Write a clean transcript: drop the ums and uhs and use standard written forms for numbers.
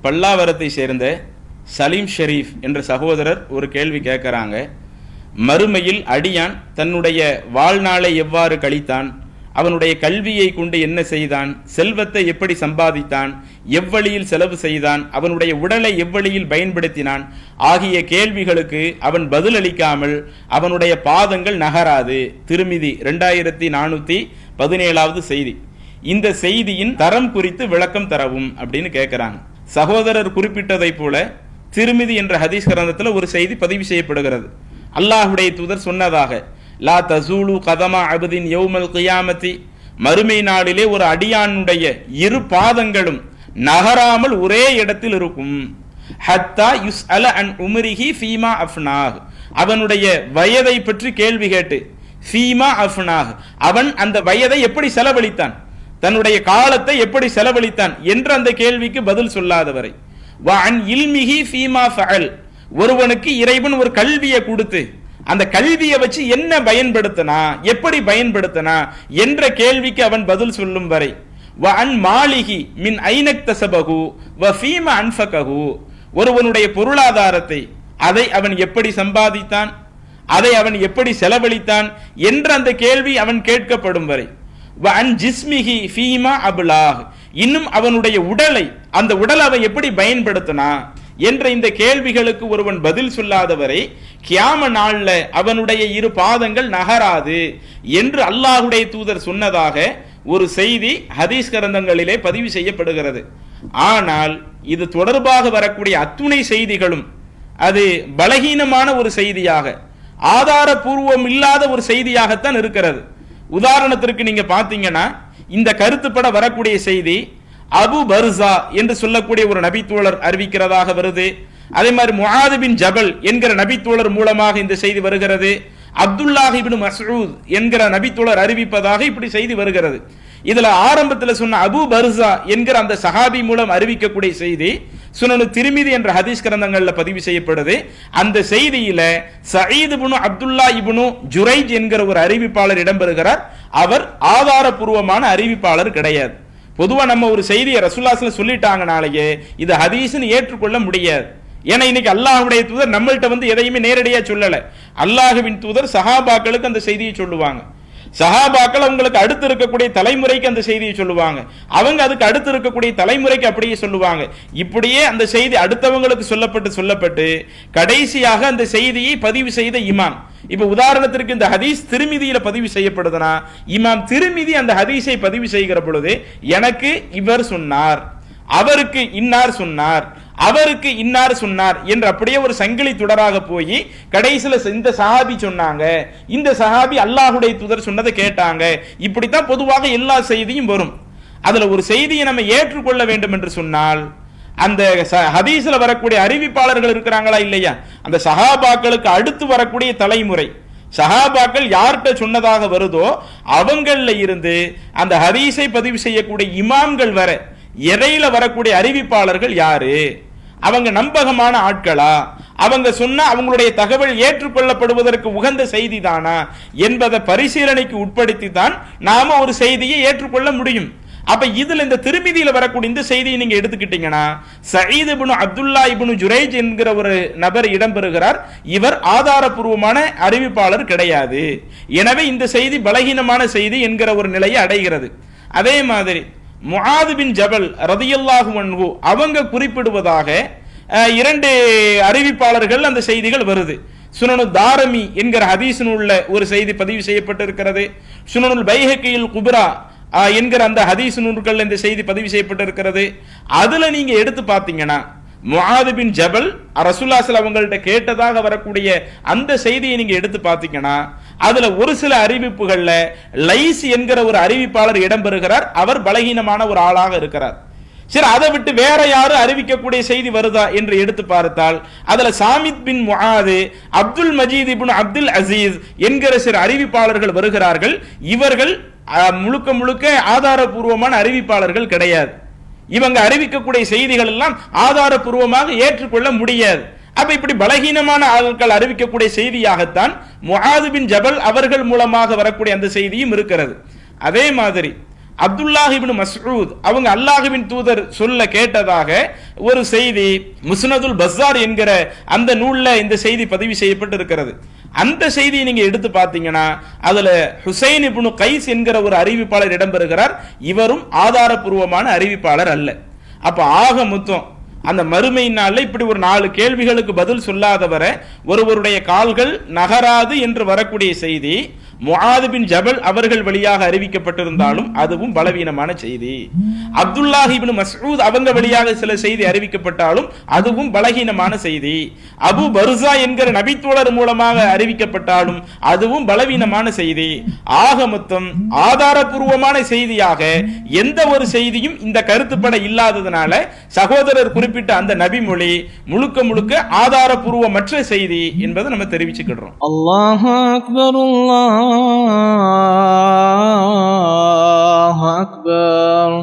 பல்லாவரத்தை சேர்ந்த சலீம் ஷெரீப் என்ற சகோதரர் ஒரு கேள்வி கேட்குறாங்க. மறுமையில் அடியான் தன்னுடைய வாழ்நாளை எவ்வாறு கழித்தான், அவனுடைய கல்வியை கொண்டு என்ன செய்தான், செல்வத்தை எப்படி சம்பாதித்தான், எவ்வழியில் செலவு செய்தான், அவனுடைய உடலை எவ்வழியில் பயன்படுத்தினான் ஆகிய கேள்விகளுக்கு அவன் பதிலளிக்காமல் அவனுடைய பாதங்கள் நகராது. திருமிதி 2417 செய்தி. இந்த செய்தியின் தரம் குறித்து விளக்கம் தரவும் அப்படின்னு கேட்கிறாங்க. சகோதரர் குறிப்பிட்டதை போல திருமிதி என்ற ஹதீஸ் கிரந்தத்தில் ஒரு செய்தி பதிவு செய்யப்படுகிறது. அல்லாஹுடைய தூதர் சொன்னதாக, லா தசூலு கதமா அபதின் யௌமல் கியாமத்தி, மறுமை நாளிலே ஒரு அடியானுடைய இரு பாதங்களும் நகராமல் ஒரே இடத்தில் இருக்கும். ஹத்தா யுஸ்அல அன் உம்ரிஹி ஃபீமா அஃப்னாஹ், அவனுடைய வயதை பற்றி கேள்வி கேட்டு, ஃபீமா அஃப்னாஹ், அவன் அந்த வயதை எப்படி செலவழித்தான், தன்னுடைய காலத்தை எப்படி செலவழித்தான் என்ற அந்த கேள்விக்கு பதில் சொல்லாதவரை, வ அன் இல்மிஹி ஃபீமா ஃபஅல், ஒருவனுக்கு இறைவன் ஒரு கல்வியை கொடுத்து அந்த கல்வியை வச்சு என்ன பயன்படுத்தினா, எப்படி பயன்படுத்தினா என்ற கேள்விக்கு அவன் பதில் சொல்லும் வரை, வ அன் மாலிஹி மின் ஐனக்தஸபஹு வ ஃபீமா அன்ஃபகஹு, ஒருவனுடைய பொருளாதாரத்தை அதை அவன் எப்படி சம்பாதித்தான், அதை அவன் எப்படி செலவழித்தான் என்ற அந்த கேள்வி அவன் கேட்கப்படும் வரை, வ அன் ஜிஸ்மிஹி ஃபீமா அப்லாஹ், இன்னும் அவனுடைய உடலை, அந்த உடலை அவன் எப்படி பயன்படுத்தினா என்ற இந்த கேள்விகளுக்கு ஒருவன் பதில் சொல்லாதவரை கியாம நாள்ல அவனுடைய இரு பாதங்கள் நகராது என்று அல்லாஹுடைய தூதர் சொன்னதாக ஒரு செய்தி ஹதீஸ் கிரந்தங்களிலே பதிவு செய்யப்படுகிறது. ஆனால் இது தொடர்பாக வரக்கூடிய அத்துணை செய்திகளும் அது பலகீனமான ஒரு செய்தியாக, ஆதாரபூர்வம் இல்லாத ஒரு செய்தியாகத்தான் இருக்கிறது. உதாரணத்திற்கு நீங்க பாத்தீங்கன்னா, இந்த கருத்துப்பட வரக்கூடிய செய்தி அபு பர்ஸா என்று சொல்லக்கூடிய ஒரு நபித்தோழர் அறிவிக்கிறதாக வருது. அதே மாதிரி முஆது பின் ஜபல் என்கிற நபித்தோழர் மூலமாக இந்த செய்தி வருகிறது. அப்துல்லாஹ் இப்னு மஸ்ஊத் என்கிற நபித்தோழர் அறிவிப்பதாக இப்படி செய்தி வருகிறது. இதுல ஆரம்பத்தில் சொன்ன அபு பர்ஸா என்கிற அந்த சஹாபி மூலம் அறிவிக்கக்கூடிய செய்தி சுனனு திர்மிதி என்ற ஹதீஸ் கிரந்தங்கள்ல பதிவு செய்யப்படுது. அந்த செய்தியில சயீத் இப்னு அப்துல்லா இப்னு ஜுரைஜ் என்கிற ஒரு அறிவிப்பாளர் இடம்பெறுகிறார். அவர் ஆதாரபூர்வமான அறிவிப்பாளர் கிடையாது. பொதுவா நம்ம ஒரு செய்தியை ரசூலுல்லாஹி ஸல்லல்லாஹு அலைஹி வஸல்லம் சொல்லிட்டாங்கனாலேயே இது ஹதீஸ்னு ஏற்றுக்கொள்ள முடியாது. ஏன்னா இன்னைக்கு அல்லாஹ்வுடைய தூதர் நம்மள்ட்ட எதையுமே நேரடியா சொல்லல. அல்லாஹ்வின் தூதர் சஹாபாக்களுக்கு அந்த செய்தியை சொல்லுவாங்க. சஹாபாக்கள் அவங்களுக்கு அடுத்து இருக்கக்கூடிய தலைமுறைக்கு அந்த செய்தியை சொல்லுவாங்க. அவங்க அதுக்கு அடுத்து இருக்கக்கூடிய தலைமுறைக்கு அப்படியே சொல்லுவாங்க. இப்படியே அந்த செய்தி அடுத்தவங்களுக்கு சொல்லப்பட்டு கடைசியாக அந்த செய்தியை பதிவு செய்த இமாம், இப்ப உதாரணத்திற்கு இந்த ஹதீஸ் திருமிதியில பதிவு செய்யப்படுதுன்னா, இமாம் திருமிதி அந்த ஹதீஸை பதிவு செய்கிற பொழுது எனக்கு இவர் சொன்னார், அவருக்கு இன்னார் சொன்னார், அவருக்கு இன்னார் சொன்னார் என்று அப்படியே ஒரு சங்கிலி தொடராக போய் கடைசியில இந்த சஹாபி சொன்னாங்க, இந்த சஹாபி அல்லாஹ்வுடைய தூதர் சொன்னதை கேட்டாங்க. இப்படித்தான் பொதுவாக எல்லா செய்தியும் வரும். அதுல ஒரு செய்தியை நம்ம ஏற்றுக்கொள்ள வேண்டும் என்று சொன்னால் அந்த ஹதீஸ்ல வரக்கூடிய அறிவிப்பாளர்கள் இருக்கிறாங்களா இல்லையா, அந்த சஹாபாக்களுக்கு அடுத்து வரக்கூடிய தலைமுறை, சஹாபாக்கள் யார்கிட்ட சொன்னதாக வருதோ அவங்கள இருந்து அந்த ஹதீஸை பதிவு செய்யக்கூடிய இமாம்கள் வர இடையில வரக்கூடிய அறிவிப்பாளர்கள் யாரு, அவங்க நம்பகமான ஆட்களா, அவங்க சொன்னா அவங்களுடைய தகவல் ஏற்றுக்கொள்ளப்படுவதற்கு உகந்த செய்தி தானா என்பதை பரிசீலனைக்கு உட்படுத்தி தான் நாம ஒரு செய்தியை ஏற்றுக்கொள்ள முடியும். அப்ப இதுல இந்த திருமிதியில வரக்கூடிய இந்த செய்தியை நீங்க எடுத்துக்கிட்டீங்கன்னா, சயீத் இப்னு அப்துல்லா இப்னு ஜுரைஜ் என்கிற ஒரு நபர் இடம்பெறுகிறார். இவர் ஆதாரபூர்வமான அறிவிப்பாளர் கிடையாது. எனவே இந்த செய்தி பலகீனமான செய்தி என்கிற ஒரு நிலையை அடைகிறது. அதே மாதிரி முஆது பின் ஜபல் ரலியல்லாஹு அன்ஹு அவங்க குறிப்பிடுவதாக இரண்டு அறிவிப்பாளர்கள் அந்த செய்திகள் வருது. சுனனு தாரமி என்கிற ஹதீஸ் நூல்ல ஒரு செய்தி பதிவு செய்யப்பட்டிருக்கிறது. சுனனுல் பைஹகியில் குப்ரா என்கிற அந்த ஹதீஸ் நூல்கள் இந்த செய்தி பதிவு செய்யப்பட்டிருக்கிறது. அதுல நீங்க எடுத்து பார்த்தீங்கன்னா முஆது பின் ஜபல் ரசூலுல்லாஹி ஸல்லல்லாஹு அலைஹி வஸல்லம் கேட்டதாக வரக்கூடிய அந்த செய்தியை நீங்க எடுத்து பார்த்தீங்கன்னா அதுல ஒரு சில அறிவிப்புகள்ல லைஸ் என்கிற ஒரு அறிவிப்பாளர் இடம்பெறுகிறார். அவர் பலகீனமான ஒரு ஆளாக இருக்கிறார். சரி, அதை விட்டு வேற யாரு அறிவிக்கக்கூடிய செய்தி வருதா என்று எடுத்து பார்த்தால் அதுல சாமித் பின் முஆது, அப்துல் மஜீத் இப்னு அப்துல் அசீஸ் என்கிற சில அறிவிப்பாளர்கள் வருகிறார்கள். இவர்கள் முழுக்க முழுக்க ஆதாரபூர்வமான அறிவிப்பாளர்கள் கிடையாது. இவங்க அறிவிக்கக்கூடிய செய்திகள் எல்லாம் ஆதாரபூர்வமாக ஏற்றுக்கொள்ள முடியாது. அப்ப இப்படி பலகீனமான ஆட்கள் அறிவிக்கக்கூடிய செய்தியாகத்தான் முஆது பின் ஜபல் அவர்கள் மூலமாக வரக்கூடிய அந்த செய்தியும் இருக்கிறது. அதே மாதிரி அப்துல்லாஹ் இப்னு மஸ்ஊத் அவங்க அல்லாஹ்வின் தூதர் சொல்ல கேட்டதாக ஒரு செய்தி முஸ்னதுல் பஸார் என்கிற அந்த நூல்ல இந்த செய்தி பதிவு செய்யப்பட்டு இருக்கிறது. அந்த செய்தியை நீங்க எடுத்து பார்த்தீங்கன்னா அதுல ஹுசைன் இப்னு கைஸ் என்கிற ஒரு அறிவிப்பாளர் இடம்பெறுகிறார். இவரும் ஆதாரபூர்வமான அறிவிப்பாளர் அல்ல. அப்ப ஆக மொத்தம் அந்த மறுமை நாள்ல இப்படி ஒரு 4 கேள்விகளுக்கு பதில் சொல்லாதவரை ஒருவருடைய கால்கள் நகராது என்று வரக்கூடிய செய்தி முஆத் பின் ஜபல் அவர்கள் வழியாக அறிவிக்கப்பட்டிருந்தாலும் அதுவும் பலவீனமான செய்தி. அப்துல்லாஹ் இப்னு மஸ்ஊத் அவங்க வழியாக சில செய்தி அறிவிக்கப்பட்டாலும் அதுவும் பலவீனமான செய்தி. அபு பர்ஸா என்கிற நபித்தோழர் மூலமாக அறிவிக்கப்பட்டாலும் அதுவும் பலவீனமான செய்தி. ஆக மொத்தம் ஆதாரபூர்வமான செய்தியாக எந்த ஒரு செய்தியும் இந்த கருத்துப்பட இல்லாததுனால சகோதரர் குறிப்பிட்ட அந்த நபிமொழி முழுக்க முழுக்க ஆதாரபூர்வமற்ற செய்தி என்பதை நம்ம தெரிவிச்சுக்கிறோம். அல்லாஹ் அக்பர், அல்லாஹ் அக்பர்.